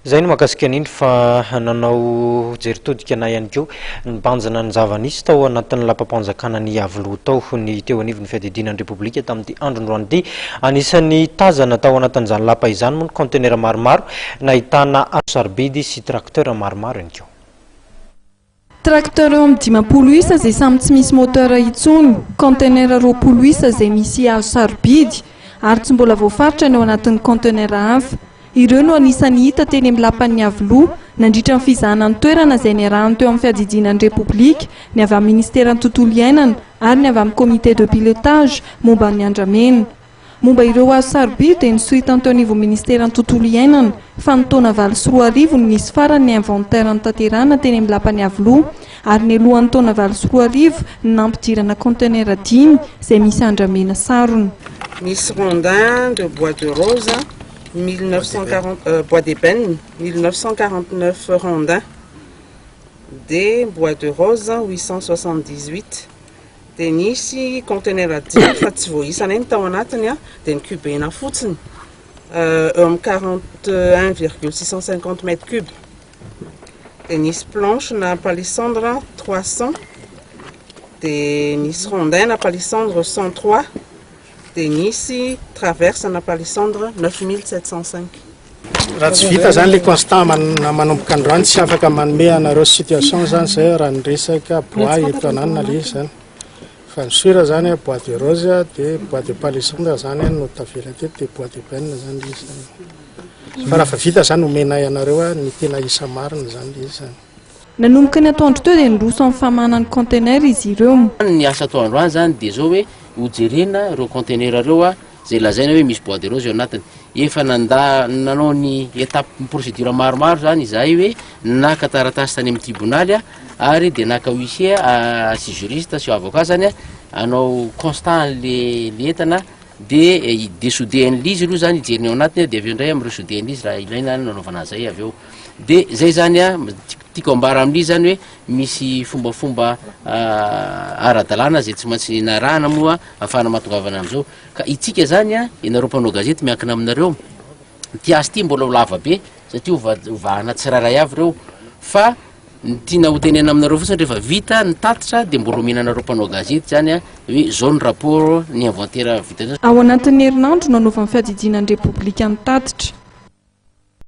Zay no mahakasika an'indry fa nanao jeritodika na ihany koa nibanjana ny zava-nisy tao anatin'ny lapam-panjakana ny Avoloa tao ny teo anivon'ny fiadidinan'ny Repoblika tamin'ity andron'androany ity. Anisan'ny tazana tao anatin'izany lapa izany moa ny conteneur maromaro nahitana sarobidy sy tracteur maromaro ihany koa. Tracteur eo amin'ny 10 isa izay samy tsy misy moteur intsony, conteneur 20 isa izay misy sarobidy ary tsy mbola voafaritra ny ao anatin'ny conteneur hafa. Ireo no anisan'ny hita teny amin'ny lapan'ny Avoloa nandritra ny fizahanan'ny toerana izay niarahany teo amin'ny fiadidinan'ny Repoblika ny avy amin'ny ministeran'ny tontolo iainana ary ny avy amin'ny comité de pilotage momba ny andramena. Momba ireo azo sarobidy dia nisoritany teo anivon'ny ministeran'ny tontolo iainana fa ny taona 2024 no nisy farany ny inventaire ny tanterahana teny amin'ny lapan'ny Avoloa ary ny alohan'ny taona 2024 ny nampidirana conteneur 10 izay misy andramena sarony. Misy rondin de bois de rose 1940 bois d'ébène 1949 rondins, des bois de rose 878, des nisy conteneur à 10 fa tsy voaisana ny tao anatiny dia ny cubena fotsiny 41,650 mètres cubes. Des nisy planche na palissandre 300, des nisy rondin na palissandre 103, des nisy traverse na palissandre 9705. Raha tsy vita zany le constant manomboka androany tsy afaka manome anareo situation zany zay raha niresaka bois eto anany le zany fa ny soira zany bois de rose dia bois de palissandre zany no tavela teto dia bois de benne zany le zany fa raha vita zany omenay anareo ny tena isa marina zany le zany. Nanomboka ny atoandro teo dia niroso amin'ny famanana ny conteneur izy ireo. Ny asa atao androany zany dia zao hoe hojerena ireo conteneur ireo zay lazaina hoe misy bois de rose eo anatiny. Efa nanao ny étape ny procédure maromaro zany izahay hoe naka taratasy tany amin'ny tribonaly ary dia naka huissier sy juriste sy avocat zany anao constant le entana dia desoden'le izy aloha zany hijeriny ao anatiny dia aveo indray amin'ny resoden'le izy raha ilaina nanaovana zay aveo. Dia zay zany tiako ambara amin'izy zany hoe misy fombafomba ara-dalàna zay tsy maintsy narahana moa ahafahana mahatongavana amin'izao ka itsika zany ianareo mpanao gazety miankina aminareo tiasy ity mbola ho lava be satria hovahana tsiraray avy reo fa ny tiana ho tenena aminareo fotsiny rehefa vita ny tatitra dia mbola omenanareo mpanao gazety zany hoe zao ny rapport ny inventaire vita. Ao anatin'ny herinandro nanaovan'ny fiadidinan'ny Repoblika ny tatitra.